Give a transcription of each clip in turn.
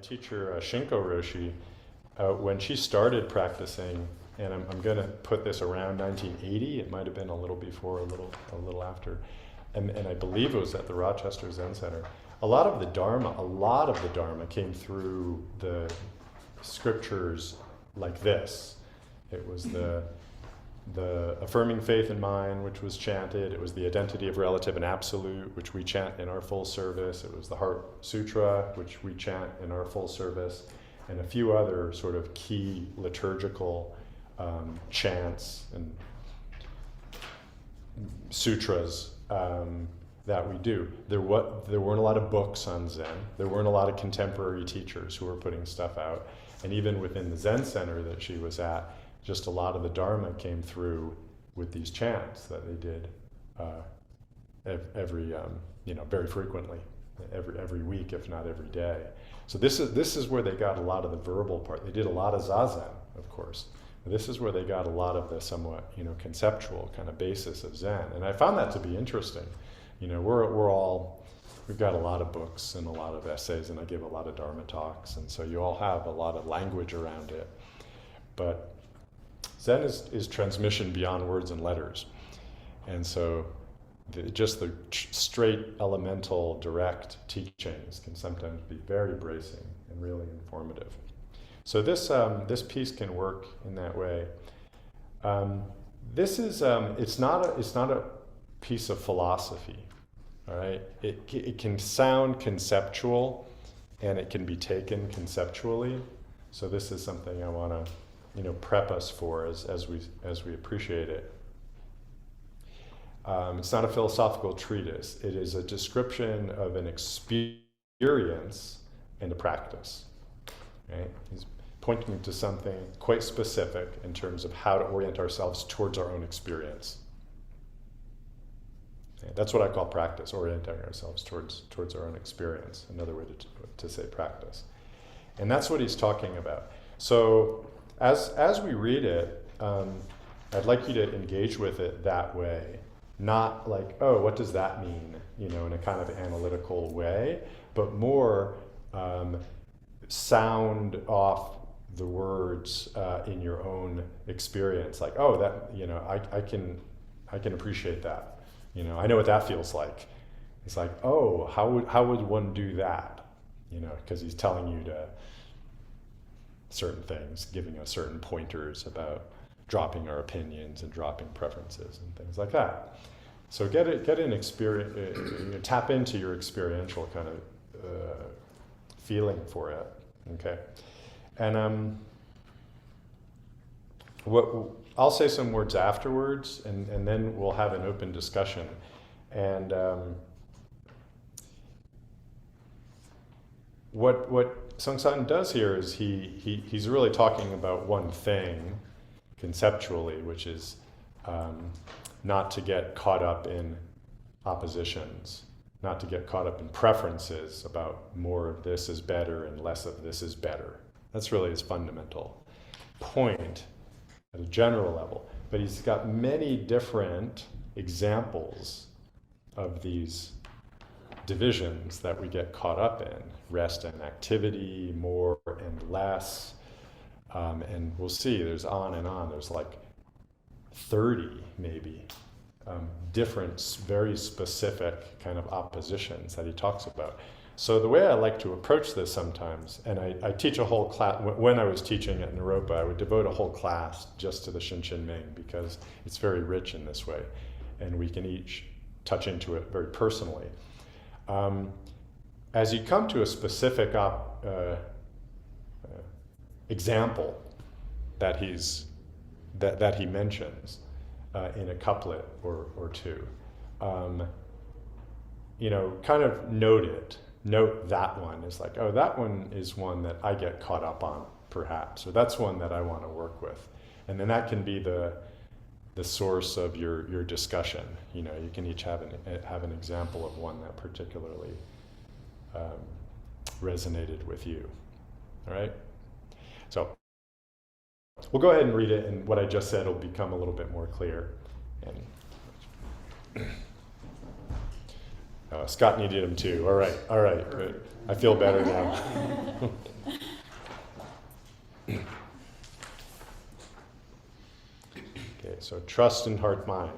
teacher, Shinko Roshi, when she started practicing, and I'm going to put this around 1980, it might have been a little before, a little after, and I believe it was at the Rochester Zen Center. A lot of the Dharma came through the scriptures like this. It was the affirming faith in mind, which was chanted. It was the identity of relative and absolute, which we chant in our full service. It was the Heart Sutra, which we chant in our full service, and a few other sort of key liturgical chants and sutras that we do. There weren't a lot of books on Zen. There weren't a lot of contemporary teachers who were putting stuff out. And even within the Zen Center that she was at, just a lot of the Dharma came through with these chants that they did very frequently, every week, if not every day. So this is where they got a lot of the verbal part. They did a lot of Zazen, of course. This is where they got a lot of the somewhat, conceptual kind of basis of Zen. And I found that to be interesting. We've got a lot of books and a lot of essays, and I give a lot of Dharma talks, and so you all have a lot of language around it. But Zen is transmission beyond words and letters. And so just the straight, elemental, direct teachings can sometimes be very bracing and really informative. So this piece can work in that way. This is it's not a piece of philosophy, all right? It can sound conceptual, and it can be taken conceptually. So this is something I want to prep us for as we appreciate it. It's not a philosophical treatise. It is a description of an experience and a practice. Right? He's pointing to something quite specific in terms of how to orient ourselves towards our own experience. Okay? That's what I call practice, orienting ourselves towards our own experience. Another way to say practice. And that's what he's talking about. So as we read it, I'd like you to engage with it that way. Not like, oh, what does that mean? In a kind of analytical way, but more sound off the words in your own experience. Like, oh, that I can appreciate that. I know what that feels like. It's like, oh, how would one do that? Because he's telling you to certain things, giving us certain pointers about dropping our opinions and dropping preferences and things like that. So get an experience, tap into your experiential kind of feeling for it, okay? And I'll say some words afterwards, and then we'll have an open discussion. And what Songsan does here is he's really talking about one thing conceptually, which is not to get caught up in oppositions, not to get caught up in preferences about more of this is better and less of this is better. That's really his fundamental point at a general level. But he's got many different examples of these divisions that we get caught up in: rest and activity, more and less. And we'll see, there's on and on. There's like 30 maybe different, very specific kind of oppositions that he talks about. So the way I like to approach this sometimes, and I teach a whole class, when I was teaching at Naropa, I would devote a whole class just to the Shin Ming because it's very rich in this way, and we can each touch into it very personally. As you come to a specific example that he mentions in a couplet or two, kind of note that one. It's like, oh, that one is one that I get caught up on, perhaps, or that's one that I want to work with. And then that can be the source of your discussion. You can each have an example of one that particularly resonated with you. All right? So we'll go ahead and read it, and what I just said will become a little bit more clear. And Scott needed him too. All right. Good. I feel better now. Okay, so trust and heart mind.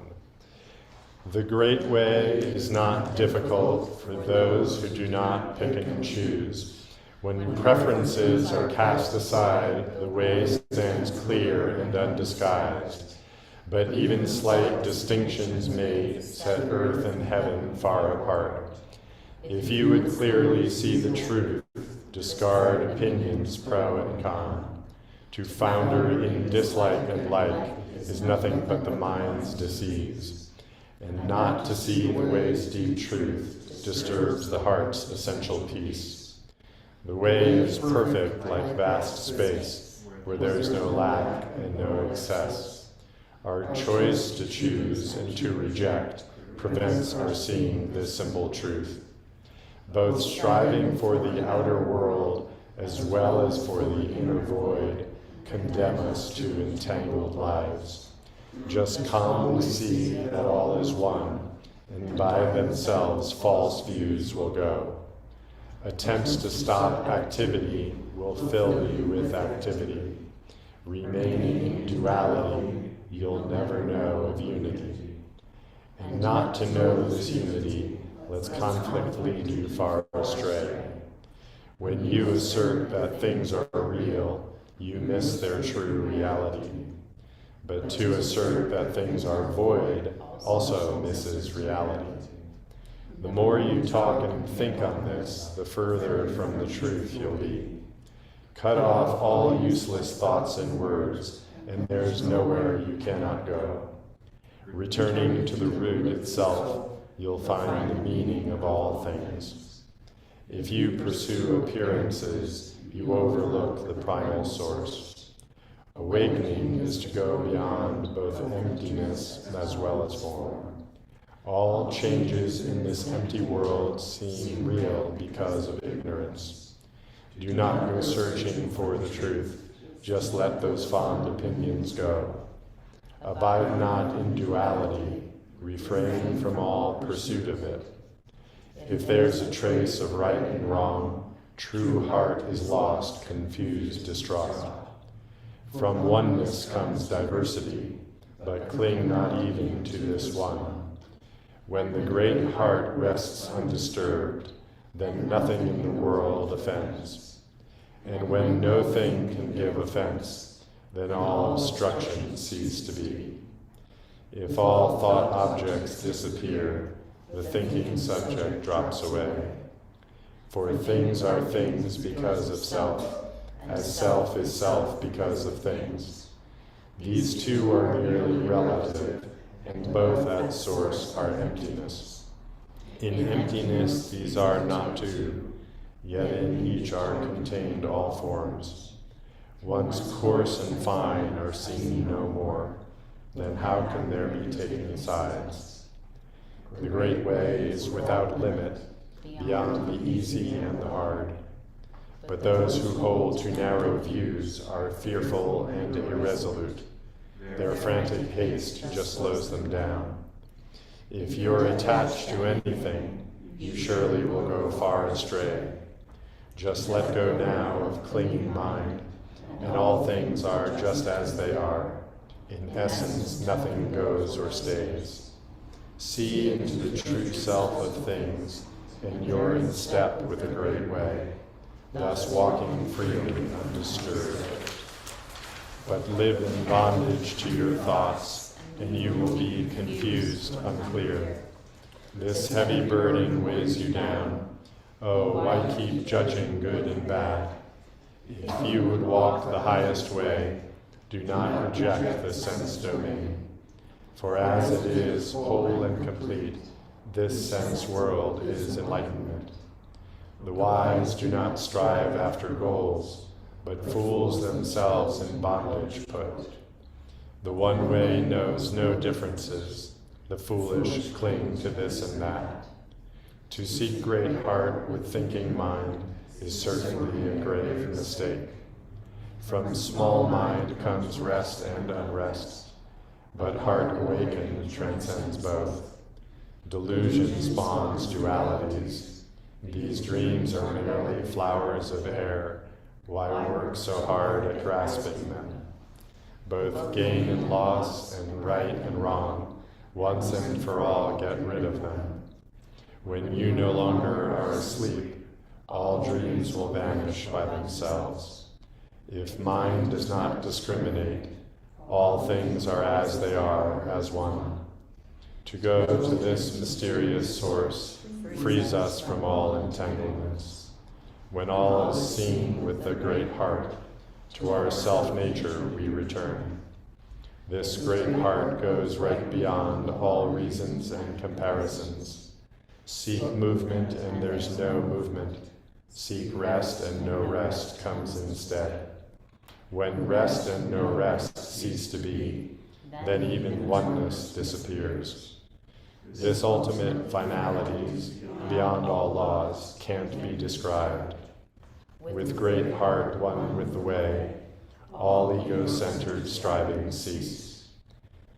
The great way is not difficult for those who do not pick and choose. When preferences are cast aside, the way stands clear and undisguised. But even slight distinctions made set earth and heaven far apart. If you would clearly see the truth, discard opinions pro and con. To founder in dislike and like is nothing but the mind's disease. And not to see the way's deep truth disturbs the heart's essential peace. The way is perfect like vast space, where there is no lack and no excess. Our choice to choose and to reject prevents our seeing this simple truth. Both striving for the outer world as well as for the inner void condemn us to entangled lives. Just calmly see that all is one, and by themselves false views will go. Attempts to stop activity will fill you with activity. Remaining in duality, you'll never know of unity. And not to know this unity lets conflict lead you far astray. When you assert that things are real, you miss their true reality. But to assert that things are void also misses reality. The more you talk and think on this, the further from the truth you'll be. Cut off all useless thoughts and words, and there's nowhere you cannot go. Returning to the root itself, you'll find the meaning of all things. If you pursue appearances, you overlook the primal source. Awakening is to go beyond both emptiness as well as form. All changes in this empty world seem real because of ignorance. Do not go searching for the truth, just let those fond opinions go. Abide not in duality, refrain from all pursuit of it. If there's a trace of right and wrong, true heart is lost, confused, distraught. From oneness comes diversity, but cling not even to this one. When the great heart rests undisturbed, then nothing in the world offends. And when no thing can give offense, then all obstructions cease to be. If all thought objects disappear, the thinking subject drops away. For things are things because of self, as self is self because of things. These two are merely relative, and both at source are emptiness. In emptiness these are not two, yet in each are contained all forms. Once coarse and fine are seen no more, then how can there be taking sides? The great way is without limit, beyond the easy and the hard. But those who hold to narrow views are fearful and irresolute. Their frantic haste just slows them down. If you're attached to anything, you surely will go far astray. Just let go now of clinging mind, and all things are just as they are. In essence, nothing goes or stays. See into the true self of things, and you're in step with the great way, thus walking freely undisturbed. But live in bondage to your thoughts, and you will be confused, unclear. This heavy burden weighs you down. Oh, why keep judging good and bad? If you would walk the highest way, do not reject the sense domain. For as it is whole and complete, this sense world is enlightenment. The wise do not strive after goals, but fools themselves in bondage put. The one way knows no differences, the foolish cling to this and that. To seek great heart with thinking mind is certainly a grave mistake. From small mind comes rest and unrest, but heart awakened transcends both. Delusion spawns dualities. These dreams are merely flowers of air. Why work so hard at grasping them? Both gain and loss, and right and wrong, once and for all get rid of them. When you no longer are asleep, all dreams will vanish by themselves. If mind does not discriminate, all things are as they are, as one. To go to this mysterious source frees us from all entanglements. When all is seen with the great heart, to our self-nature we return. This great heart goes right beyond all reasons and comparisons. Seek movement and there's no movement. Seek rest and no rest comes instead. When rest and no rest cease to be, then even oneness disappears. This ultimate finalities, beyond all laws, can't be described. With great heart one with the way, all ego-centered striving cease.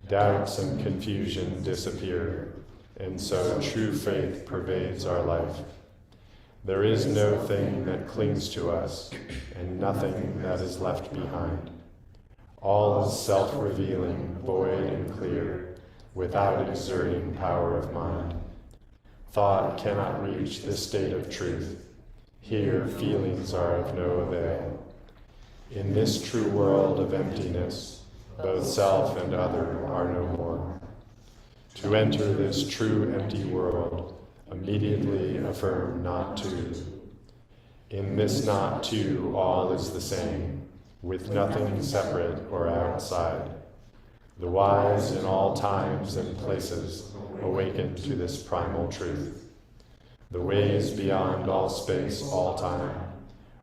Doubts and confusion disappear, and so true faith pervades our life. There is no thing that clings to us, and nothing that is left behind. All is self-revealing, void and clear, without exerting power of mind. Thought cannot reach this state of truth. Here, feelings are of no avail. In this true world of emptiness, both self and other are no more. To enter this true empty world, immediately affirm not to. In this not to, all is the same, with nothing separate or outside. The wise in all times and places awaken to this primal truth. The ways beyond all space, all time.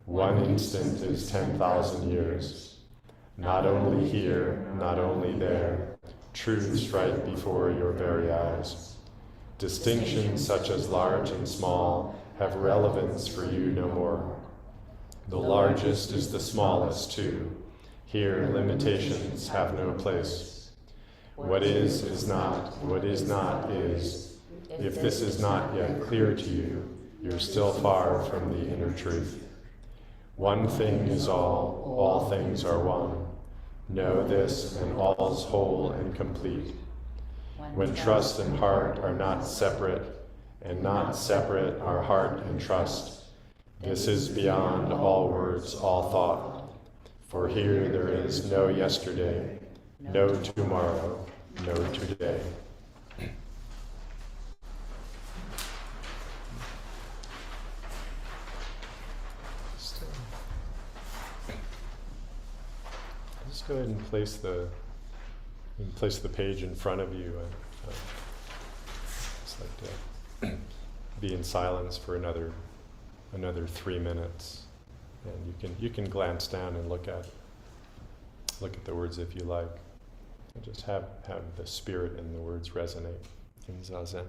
One instant is 10,000 years. Not only here, not only there, truths right before your very eyes. Distinctions such as large and small have relevance for you no more. The largest is the smallest too. Here limitations have no place. What is not. What is not is. If this is not yet clear to you, you're still far from the inner truth. One thing is all things are one. Know this, and all's whole and complete. When trust and heart are not separate, and not separate are heart and trust, this is beyond all words, all thought. For here there is no yesterday, no tomorrow, no today. Just go ahead and place the page in front of you. Just like to be in silence for another 3 minutes, and you can glance down and look at the words if you like, and just have the spirit in the words resonate in Zazen.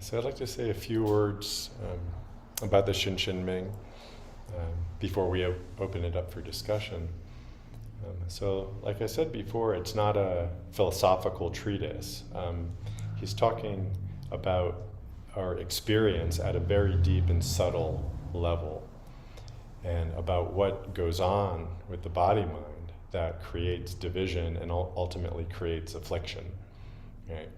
So I'd like to say a few words about the Hsin Ming before we open it up for discussion. So, like I said before, it's not a philosophical treatise. He's talking about our experience at a very deep and subtle level, and about what goes on with the body-mind that creates division and ultimately creates affliction. Right?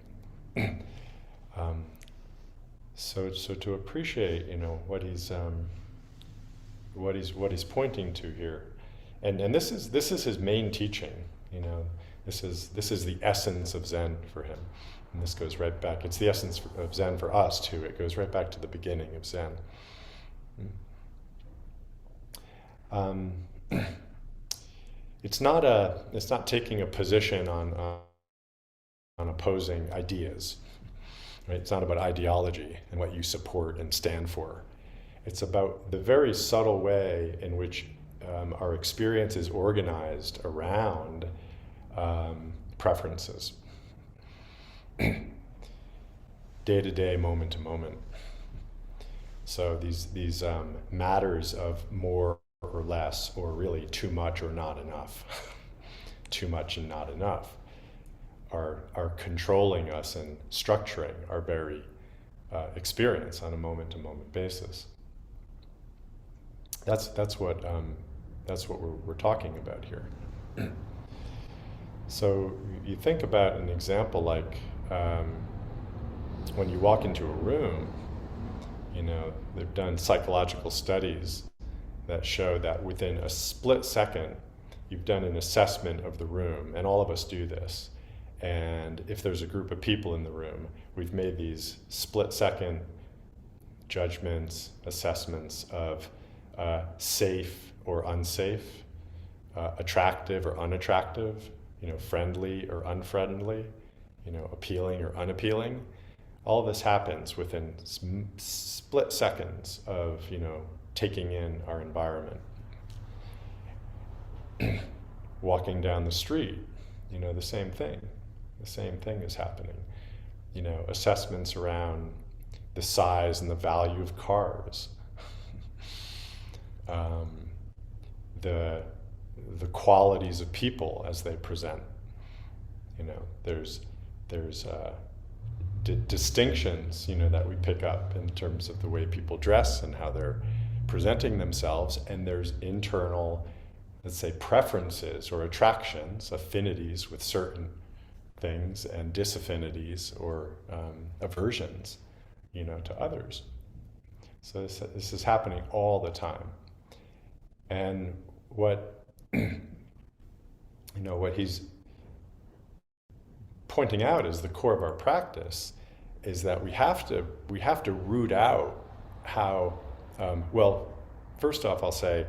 So to appreciate, what he's pointing to here, and this is his main teaching. This is the essence of Zen for him, and this goes right back. It's the essence of Zen for us too. It goes right back to the beginning of Zen. It's not taking a position on opposing ideas. Right? It's not about ideology and what you support and stand for. It's about the very subtle way in which our experience is organized around preferences, day to day, moment to moment. So these matters of more or less, or really too much or not enough, too much and not enough, are controlling us and structuring our very experience on a moment-to-moment basis. That's what we're talking about here. So you think about an example like when you walk into a room. They've done psychological studies that show that within a split second, you've done an assessment of the room, and all of us do this. And if there's a group of people in the room, we've made these split-second judgments, assessments of safe or unsafe, attractive or unattractive, friendly or unfriendly, appealing or unappealing. All of this happens within split seconds of, taking in our environment. Walking down the street, the same thing. The same thing is happening. Assessments around the size and the value of cars, the qualities of people as they present. There's distinctions, that we pick up in terms of the way people dress and how they're presenting themselves, and there's internal, let's say, preferences or attractions, affinities with certain things, and disaffinities or aversions, to others. So this is happening all the time. And what what he's pointing out as the core of our practice is that we have to root out how first off, I'll say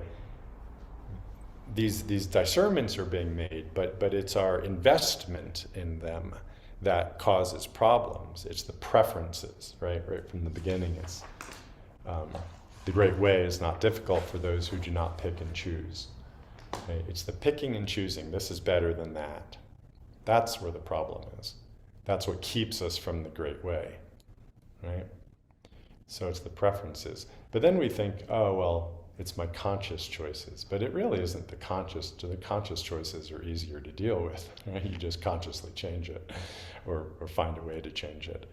these discernments are being made, but it's our investment in them that causes problems. It's the preferences, right from the beginning. It's the great way is not difficult for those who do not pick and choose. Right? It's the picking and choosing. This is better than that. That's where the problem is. That's what keeps us from the great way, right? So it's the preferences. But then we think, oh, well, it's my conscious choices. But it really isn't the conscious. The conscious choices are easier to deal with, right? You just consciously change it or find a way to change it,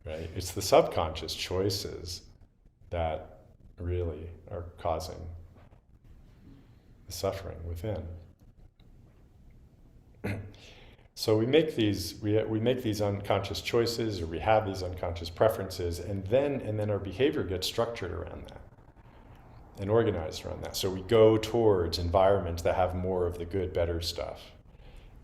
right? It's the subconscious choices that really are causing the suffering within. So we make these unconscious choices, or we have these unconscious preferences, and then our behavior gets structured around that and organized around that. So we go towards environments that have more of the good, better stuff,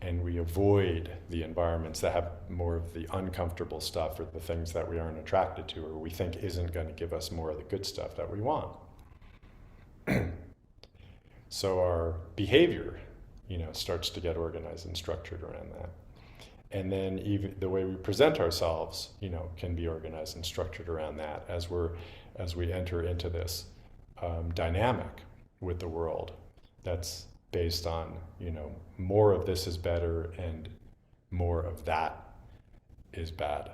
and we avoid the environments that have more of the uncomfortable stuff, or the things that we aren't attracted to, or we think isn't going to give us more of the good stuff that we want. So our behavior, starts to get organized and structured around that. And then even the way we present ourselves, can be organized and structured around that as we enter into this dynamic with the world that's based on, more of this is better and more of that is bad.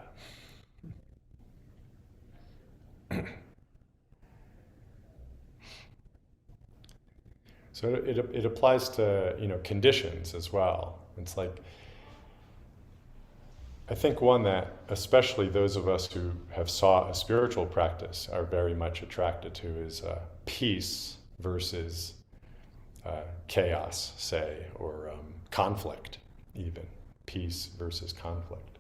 So it applies to, conditions as well. It's like, I think one that especially those of us who have sought a spiritual practice are very much attracted to is peace versus chaos, say, or conflict even. Peace versus conflict,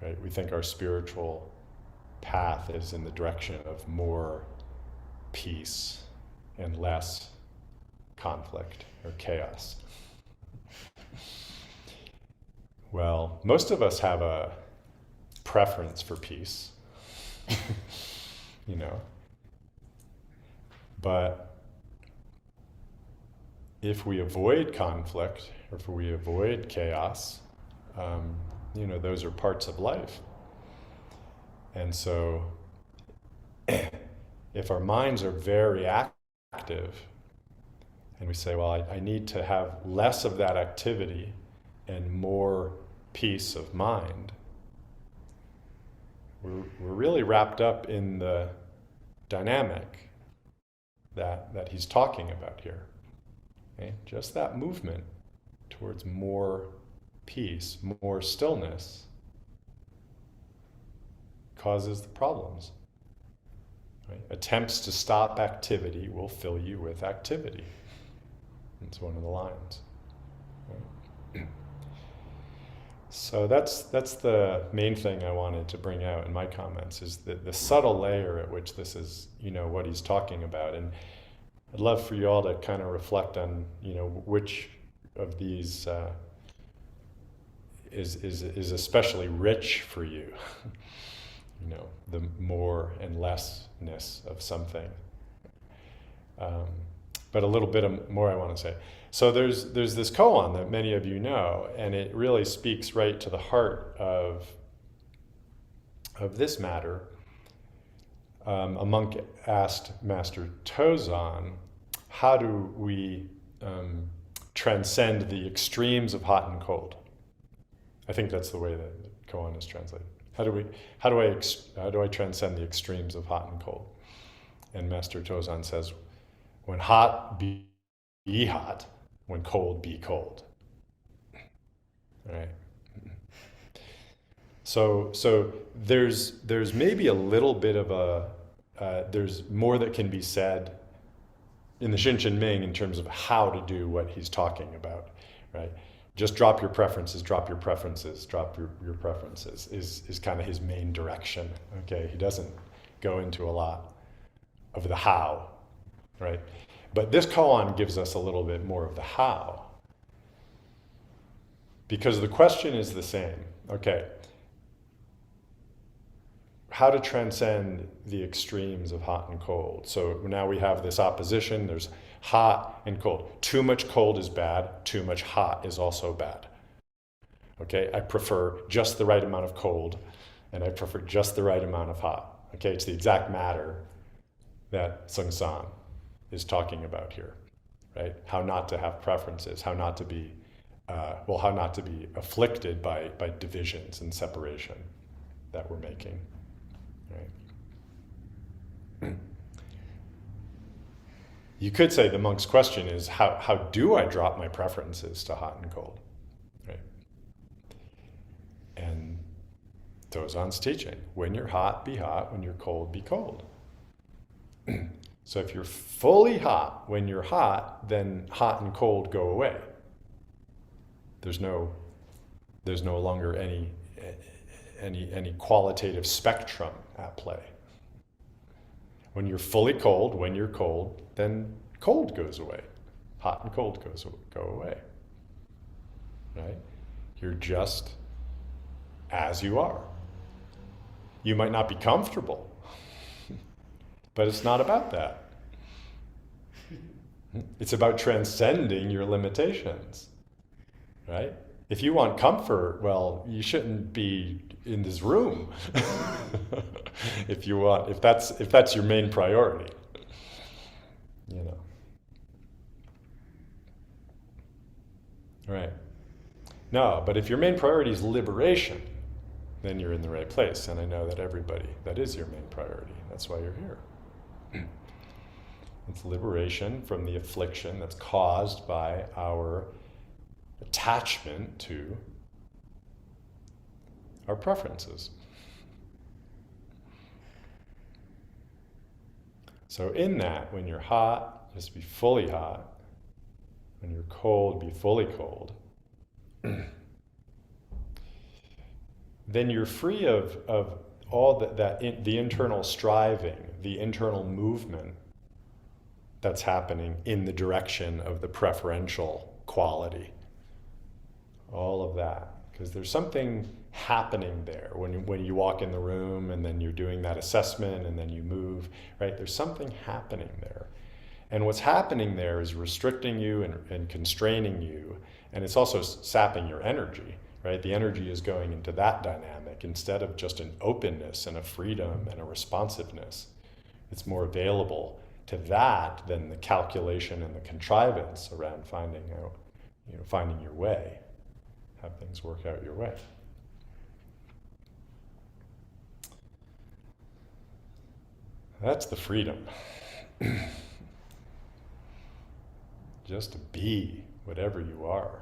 right? We think our spiritual path is in the direction of more peace and less conflict or chaos. Well, most of us have a preference for peace, but if we avoid conflict, or if we avoid chaos, those are parts of life. And so if our minds are very active, and we say, well, I need to have less of that activity and more peace of mind, we're really wrapped up in the dynamic that he's talking about here. Okay? Just that movement towards more peace, more stillness, causes the problems. Right? Attempts to stop activity will fill you with activity. It's one of the lines. Right? So that's the main thing I wanted to bring out in my comments, is the subtle layer at which this is, what he's talking about. And I'd love for you all to kind of reflect on, which of these is especially rich for you. The more and lessness of something. But a little bit more I want to say. So there's this koan that many of you know, and it really speaks right to the heart of this matter. A monk asked Master Tozan, how do we transcend the extremes of hot and cold? I think that's the way that the koan is translated. How do I transcend the extremes of hot and cold? And Master Tozan says, when hot, be hot. When cold, be cold. All right. So there's maybe a little bit of there's more that can be said in the Hsin Ming in terms of how to do what he's talking about, right? Just drop your preferences, drop your preferences, drop your preferences is kind of his main direction, okay? He doesn't go into a lot of the how, right? But this koan gives us a little bit more of the how. Because the question is the same, okay? How to transcend the extremes of hot and cold. So now we have this opposition, there's hot and cold. Too much cold is bad, too much hot is also bad. Okay, I prefer just the right amount of cold, and I prefer just the right amount of hot. Okay, it's the exact matter that Sung San is talking about here, right? How not to have preferences, how not to be, how not to be afflicted by divisions and separation that we're making, right? You could say the monk's question is, how do I drop my preferences to hot and cold, right? And Tozan's teaching, when you're hot, be hot. When you're cold, be cold. So if you're fully hot when you're hot, then hot and cold go away. There's no longer any qualitative spectrum at play. When you're fully cold, when you're cold, then cold goes away. Hot and cold go away. Right? You're just as you are. You might not be comfortable, but it's not about that. It's about transcending your limitations, right? If you want comfort, well, you shouldn't be in this room. If that's your main priority, Right. No, but if your main priority is liberation, then you're in the right place. And I know that everybody, that is your main priority. That's why you're here. It's liberation from the affliction that's caused by our attachment to our preferences. So in that, when you're hot, just be fully hot. When you're cold, be fully cold. Then you're free of all the internal striving, the internal movement that's happening in the direction of the preferential quality. All of that. Because there's something happening there when you walk in the room and then you're doing that assessment and then you move, right? There's something happening there. And what's happening there is restricting you and constraining you, and it's also sapping your energy, right? The energy is going into that dynamic instead of just an openness and a freedom and a responsiveness. It's more available to that than the calculation and the contrivance around finding your way, have things work out your way. That's the freedom. Just to be whatever you are.